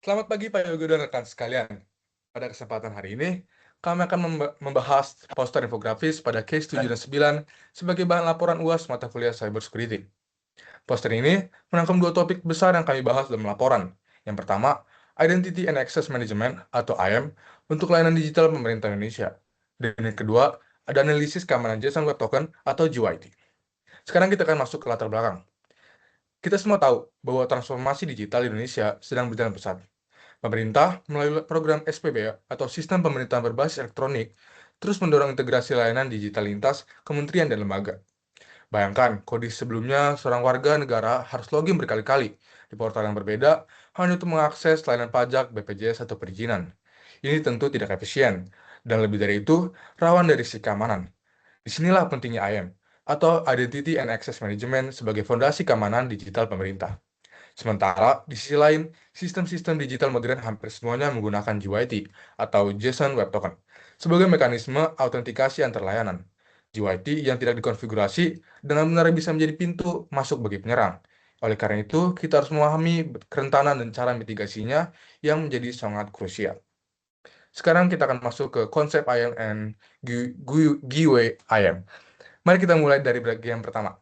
Selamat pagi Pak Yogo dan rekan sekalian. Pada kesempatan hari ini, kami akan membahas poster infografis pada case 7 dan 9 sebagai bahan laporan UAS mata kuliah Cybersecurity. Poster ini merangkum dua topik besar yang kami bahas dalam laporan. Yang pertama, Identity and Access Management atau IAM untuk layanan digital pemerintah Indonesia. Dan yang kedua, ada analisis keamanan JSON Web Token atau JWT. Sekarang kita akan masuk ke latar belakang. Kita semua tahu bahwa transformasi digital di Indonesia sedang berjalan pesat. Pemerintah melalui program SPB atau Sistem Pemerintahan Berbasis Elektronik terus mendorong integrasi layanan digital lintas kementerian dan lembaga. Bayangkan, kondisi sebelumnya seorang warga negara harus login berkali-kali di portal yang berbeda hanya untuk mengakses layanan pajak, BPJS, atau perizinan. Ini tentu tidak efisien, dan lebih dari itu, rawan dari sisi keamanan. Disinilah pentingnya IAM, atau Identity and Access Management sebagai fondasi keamanan digital pemerintah. Sementara, di sisi lain, sistem-sistem digital modern hampir semuanya menggunakan JWT atau JSON Web Token sebagai mekanisme autentikasi antar layanan. JWT yang tidak dikonfigurasi dengan benar bisa menjadi pintu masuk bagi penyerang. Oleh karena itu, kita harus memahami kerentanan dan cara mitigasinya yang menjadi sangat krusial. Sekarang kita akan masuk ke konsep IAM and GUI IAM. Mari kita mulai dari bagian pertama.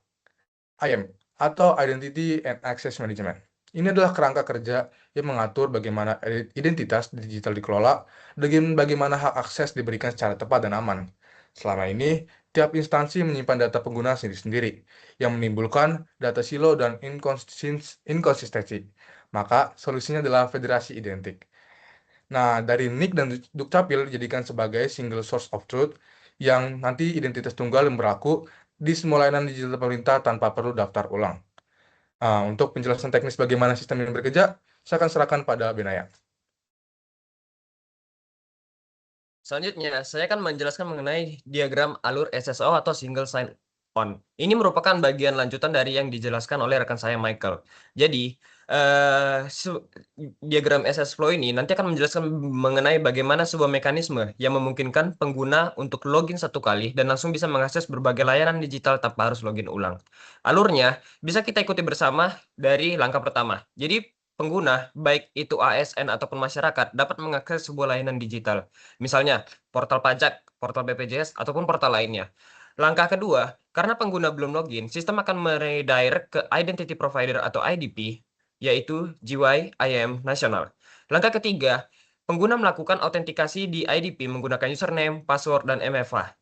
IAM atau Identity and Access Management. Ini adalah kerangka kerja yang mengatur bagaimana identitas digital dikelola dan bagaimana hak akses diberikan secara tepat dan aman. Selama ini, tiap instansi menyimpan data pengguna sendiri-sendiri yang menimbulkan data silo dan inkonsistensi. Maka, solusinya adalah federasi identik. Nah, dari NIK dan Dukcapil dijadikan sebagai single source of truth yang nanti identitas tunggal yang berlaku di semua layanan digital pemerintah tanpa perlu daftar ulang. Untuk penjelasan teknis bagaimana sistem ini bekerja, saya akan serahkan pada Benaya. Selanjutnya, saya akan menjelaskan mengenai diagram alur SSO atau single sign-on. Ini merupakan bagian lanjutan dari yang dijelaskan oleh rekan saya, Michael. Jadi, diagram SS Flow ini nanti akan menjelaskan mengenai bagaimana sebuah mekanisme yang memungkinkan pengguna untuk login satu kali dan langsung bisa mengakses berbagai layanan digital tanpa harus login ulang. Alurnya bisa kita ikuti bersama dari langkah pertama. Jadi, pengguna, baik itu ASN ataupun masyarakat, dapat mengakses sebuah layanan digital. Misalnya, portal pajak, portal BPJS, ataupun portal lainnya. Langkah kedua, karena pengguna belum login, sistem akan meredirect ke Identity Provider atau IDP, yaitu GUI IAM nasional. Langkah ketiga, pengguna melakukan autentikasi di IDP menggunakan username, password, dan MFA.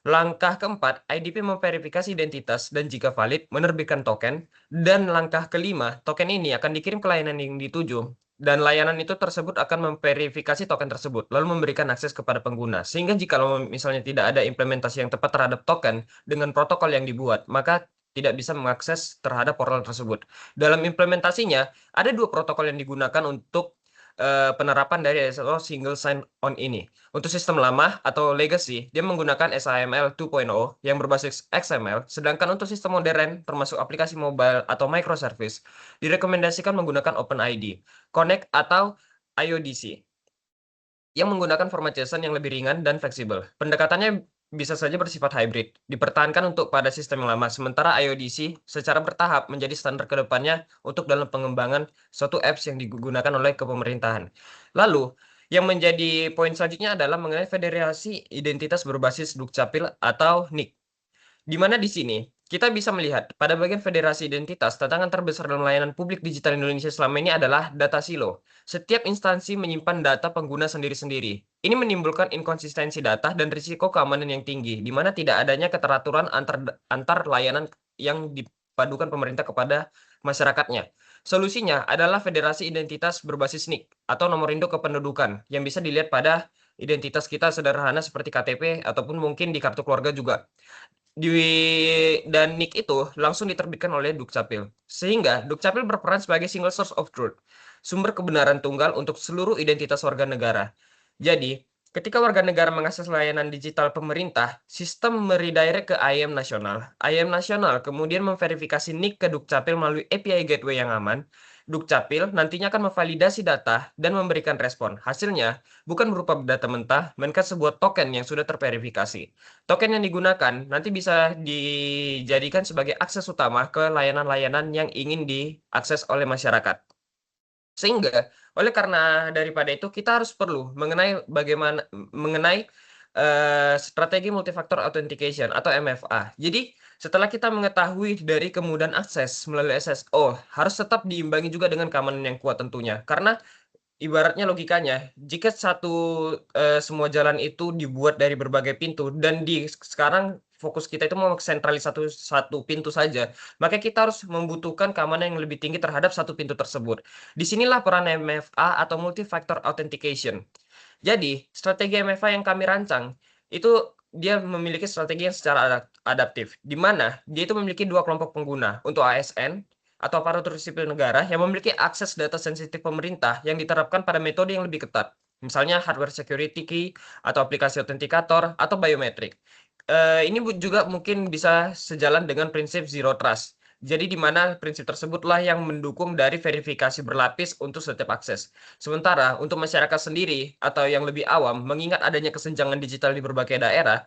Langkah keempat, IDP memverifikasi identitas dan jika valid, menerbitkan token. Dan langkah kelima, token ini akan dikirim ke layanan yang dituju. Dan layanan itu tersebut akan memverifikasi token tersebut, lalu memberikan akses kepada pengguna. Sehingga jika misalnya tidak ada implementasi yang tepat terhadap token dengan protokol yang dibuat, maka tidak bisa mengakses terhadap portal tersebut. Dalam implementasinya, ada dua protokol yang digunakan untuk penerapan dari SSO single sign-on ini. Untuk sistem lama atau legacy, dia menggunakan SAML 2.0 yang berbasis XML, sedangkan untuk sistem modern, termasuk aplikasi mobile atau microservice, direkomendasikan menggunakan OpenID, Connect atau IODC, yang menggunakan format JSON yang lebih ringan dan fleksibel. Pendekatannya bisa saja bersifat hybrid, dipertahankan untuk pada sistem yang lama, sementara IODC secara bertahap menjadi standar ke depannya untuk dalam pengembangan suatu apps yang digunakan oleh kepemerintahan. Lalu, yang menjadi poin selanjutnya adalah mengenai federasi identitas berbasis Dukcapil atau NIK. Di mana di sini kita bisa melihat pada bagian federasi identitas, tantangan terbesar dalam layanan publik digital Indonesia selama ini adalah data silo. Setiap instansi menyimpan data pengguna sendiri-sendiri. Ini menimbulkan inkonsistensi data dan risiko keamanan yang tinggi, di mana tidak adanya keteraturan antar layanan yang dipadukan pemerintah kepada masyarakatnya. Solusinya adalah federasi identitas berbasis NIK atau nomor induk kependudukan yang bisa dilihat pada identitas kita sederhana seperti KTP ataupun mungkin di kartu keluarga juga. Dan NIK itu langsung diterbitkan oleh Dukcapil. Sehingga Dukcapil berperan sebagai single source of truth, sumber kebenaran tunggal untuk seluruh identitas warga negara. Jadi, ketika warga negara mengakses layanan digital pemerintah, sistem meredirect ke IAM nasional. IAM nasional kemudian memverifikasi NIK ke Dukcapil melalui API gateway yang aman. Dukcapil nantinya akan memvalidasi data dan memberikan respon. Hasilnya bukan berupa data mentah, melainkan sebuah token yang sudah terverifikasi. Token yang digunakan nanti bisa dijadikan sebagai akses utama ke layanan-layanan yang ingin diakses oleh masyarakat. Sehingga oleh karena daripada itu kita harus perlu mengenai strategi multifaktor authentication atau MFA. Jadi setelah kita mengetahui dari kemudahan akses melalui SSO, harus tetap diimbangi juga dengan keamanan yang kuat tentunya. Karena ibaratnya logikanya, jika semua jalan itu dibuat dari berbagai pintu dan sekarang fokus kita itu mau sentralis satu pintu saja, maka kita harus membutuhkan keamanan yang lebih tinggi terhadap satu pintu tersebut. Di sinilah peran MFA atau multi-factor authentication. Jadi, strategi MFA yang kami rancang itu dia memiliki strategi yang secara adaptif, di mana dia itu memiliki dua kelompok pengguna untuk ASN atau aparatur sipil negara yang memiliki akses data sensitif pemerintah yang diterapkan pada metode yang lebih ketat. Misalnya hardware security key atau aplikasi autentikator atau biometrik. Ini juga mungkin bisa sejalan dengan prinsip zero trust. Jadi di mana prinsip tersebutlah yang mendukung dari verifikasi berlapis untuk setiap akses. Sementara untuk masyarakat sendiri atau yang lebih awam, mengingat adanya kesenjangan digital di berbagai daerah,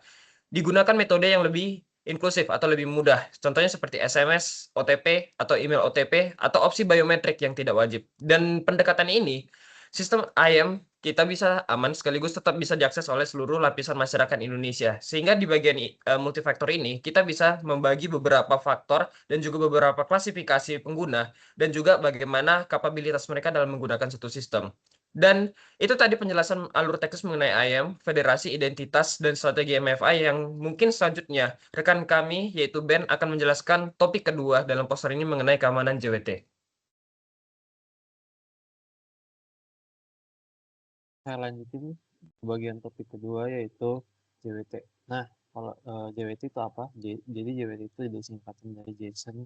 digunakan metode yang lebih inklusif atau lebih mudah. Contohnya seperti SMS, OTP, atau email OTP, atau opsi biometrik yang tidak wajib. Dan pendekatan ini, sistem IAM kita bisa aman sekaligus tetap bisa diakses oleh seluruh lapisan masyarakat Indonesia. Sehingga di bagian multifaktor ini, kita bisa membagi beberapa faktor dan juga beberapa klasifikasi pengguna dan juga bagaimana kapabilitas mereka dalam menggunakan satu sistem. Dan itu tadi penjelasan alur teknis mengenai IAM, federasi, identitas, dan strategi MFI yang mungkin selanjutnya rekan kami yaitu Ben akan menjelaskan topik kedua dalam poster ini mengenai keamanan JWT. Saya lanjutin ke bagian topik kedua yaitu JWT. Nah, kalau JWT itu apa? Jadi JWT itu disingkatan dari JSON.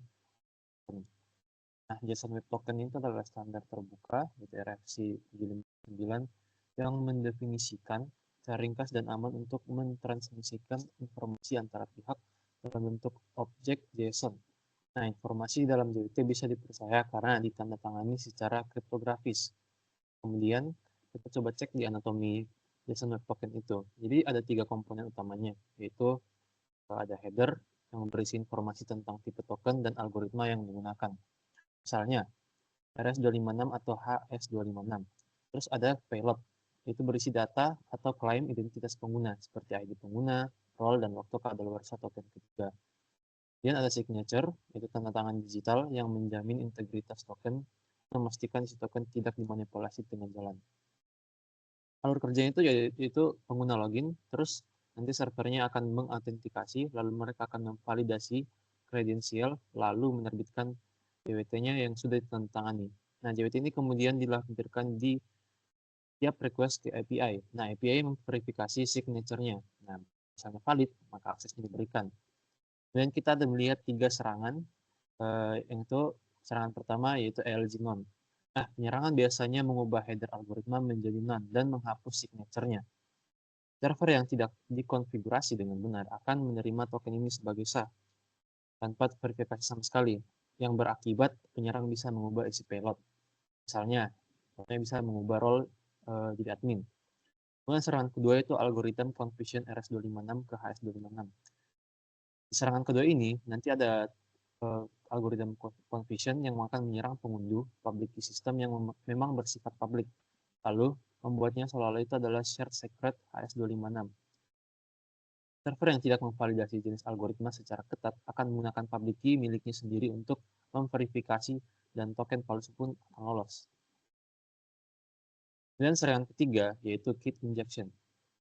Nah, JSON Web Token itu adalah standar terbuka, yaitu RFC 759, yang mendefinisikan secara ringkas dan aman untuk mentransmisikan informasi antara pihak dalam bentuk objek JSON. Nah, informasi dalam JWT bisa dipercaya karena ditandatangani secara kriptografis. Kemudian, kita coba cek di anatomi JSON Web Token itu. Jadi, ada 3 komponen utamanya, yaitu ada header yang berisi informasi tentang tipe token dan algoritma yang digunakan. Misalnya, RS256 atau HS256. Terus ada payload, yaitu berisi data atau klaim identitas pengguna, seperti ID pengguna, role, dan waktu kadaluarsa token ketiga. Kemudian ada signature, yaitu tanda tangan digital yang menjamin integritas token, memastikan si token tidak dimanipulasi dengan jalan. Alur kerjanya itu yaitu pengguna login, terus nanti servernya akan mengautentikasi, lalu mereka akan memvalidasi kredensial, lalu menerbitkan JWT-nya yang sudah ditandatangani. Nah, JWT ini kemudian dilampirkan di tiap request ke API. Nah, API memverifikasi signature-nya. Nah, misalnya valid, maka aksesnya diberikan. Kemudian kita ada melihat 3 serangan, yang itu serangan pertama yaitu ALG-non. Nah, penyerangan biasanya mengubah header algoritma menjadi none dan menghapus signature-nya. Server yang tidak dikonfigurasi dengan benar akan menerima token ini sebagai sah, tanpa verifikasi sama sekali, yang berakibat penyerang bisa mengubah isi payload. Misalnya, bisa mengubah role jadi admin. Kemudian serangan kedua itu algoritma confusion RS256 ke HS256. Di serangan kedua ini, nanti ada algoritma confusion yang akan menyerang pengunduh public key system yang memang bersifat public. Lalu, membuatnya seolah-olah itu adalah shared secret HS256. Server yang tidak memvalidasi jenis algoritma secara ketat akan menggunakan public key miliknya sendiri untuk memverifikasi dan token palsu pun akan lolos. Dan serangan ketiga yaitu key injection.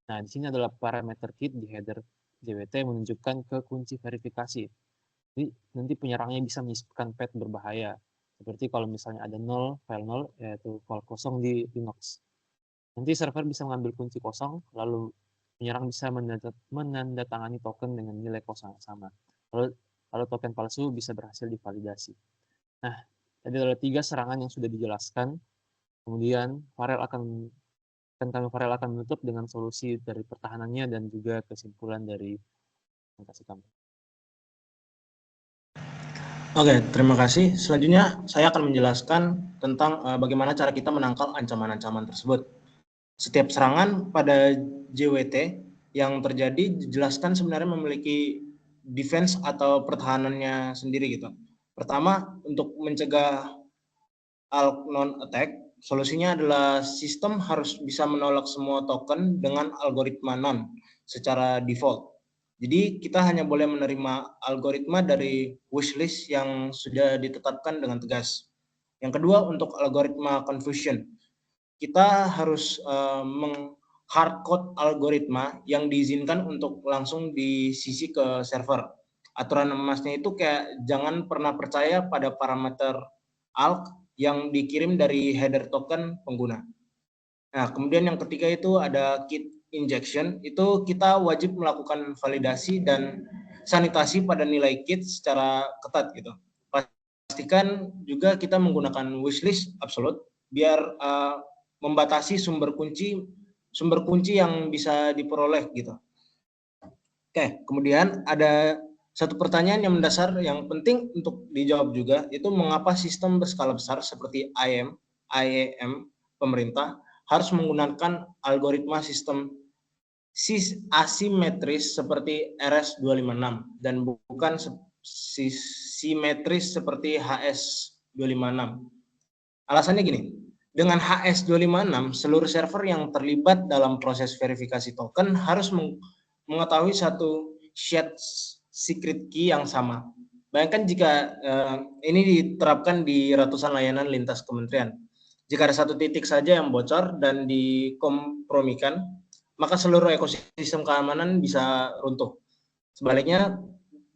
Nah, di sini adalah parameter key di header JWT yang menunjukkan ke kunci verifikasi. Jadi nanti penyerangnya bisa menyisipkan path berbahaya. Seperti kalau misalnya ada file 0, yaitu file kosong di Linux. Nanti server bisa mengambil kunci kosong, lalu penyerang bisa menandatangani token dengan nilai kosong yang sama. Lalu token palsu bisa berhasil divalidasi. Nah, tadi ada 3 serangan yang sudah dijelaskan. Kemudian Farel akan menutup dengan solusi dari pertahanannya dan juga kesimpulan dari presentasi kami. Oke, terima kasih. Selanjutnya saya akan menjelaskan tentang bagaimana cara kita menangkal ancaman-ancaman tersebut. Setiap serangan pada JWT yang terjadi dijelaskan sebenarnya memiliki defense atau pertahanannya sendiri gitu. Pertama, untuk mencegah ALK non-attack, Solusinya adalah sistem harus bisa menolak semua token dengan algoritma non secara default. Jadi kita hanya boleh menerima algoritma dari wishlist yang sudah ditetapkan dengan tegas. Yang kedua, untuk algoritma confusion, kita harus hardcode algoritma yang diizinkan untuk langsung disisi ke server. Aturan emasnya itu kayak jangan pernah percaya pada parameter alg yang dikirim dari header token pengguna. Nah, kemudian yang ketiga itu ada kit injection, itu kita wajib melakukan validasi dan sanitasi pada nilai kit secara ketat gitu. Pastikan juga kita menggunakan wishlist absolute biar membatasi sumber kunci yang bisa diperoleh gitu. Oke, kemudian ada satu pertanyaan yang mendasar yang penting untuk dijawab juga, itu mengapa sistem berskala besar seperti IAM pemerintah harus menggunakan algoritma sistem asimetris seperti RS256 dan bukan simetris seperti HS256. Alasannya gini, dengan HS256 seluruh server yang terlibat dalam proses verifikasi token harus mengetahui satu shared secret key yang sama. Bayangkan jika ini diterapkan di ratusan layanan lintas kementerian. Jika ada satu titik saja yang bocor dan dikompromikan, maka seluruh ekosistem keamanan bisa runtuh. Sebaliknya,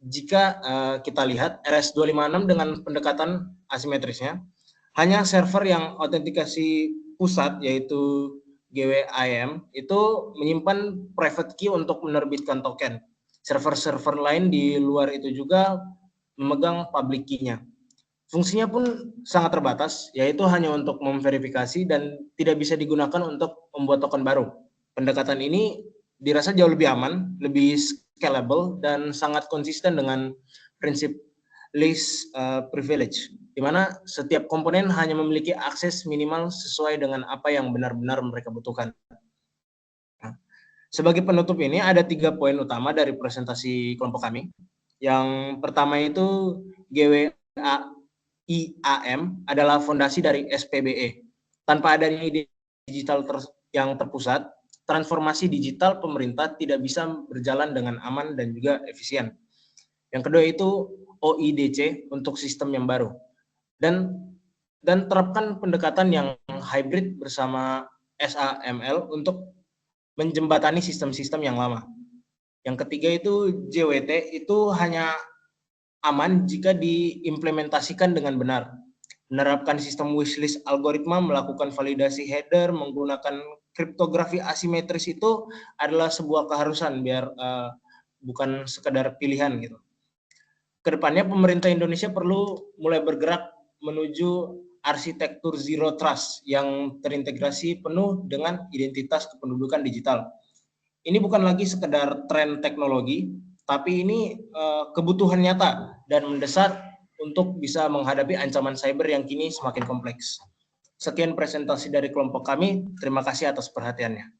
jika kita lihat RS256 dengan pendekatan asimetrisnya, hanya server yang autentikasi pusat yaitu GWIM itu menyimpan private key untuk menerbitkan token. Server-server lain di luar itu juga memegang public key-nya. Fungsinya pun sangat terbatas, yaitu hanya untuk memverifikasi dan tidak bisa digunakan untuk membuat token baru. Pendekatan ini dirasa jauh lebih aman, lebih scalable, dan sangat konsisten dengan prinsip least privilege, di mana setiap komponen hanya memiliki akses minimal sesuai dengan apa yang benar-benar mereka butuhkan. Sebagai penutup ini ada 3 poin utama dari presentasi kelompok kami. Yang pertama itu GWIAM adalah fondasi dari SPBE. Tanpa adanya digital yang terpusat, transformasi digital pemerintah tidak bisa berjalan dengan aman dan juga efisien. Yang kedua itu OIDC untuk sistem yang baru. Dan terapkan pendekatan yang hybrid bersama SAML untuk menjembatani sistem-sistem yang lama. Yang ketiga itu JWT itu hanya aman jika diimplementasikan dengan benar. Menerapkan sistem wishlist algoritma, melakukan validasi header, menggunakan kriptografi asimetris itu adalah sebuah keharusan biar bukan sekedar pilihan gitu. Kedepannya pemerintah Indonesia perlu mulai bergerak menuju arsitektur zero trust yang terintegrasi penuh dengan identitas kependudukan digital. Ini bukan lagi sekedar tren teknologi, tapi ini kebutuhan nyata dan mendesak untuk bisa menghadapi ancaman cyber yang kini semakin kompleks. Sekian presentasi dari kelompok kami, terima kasih atas perhatiannya.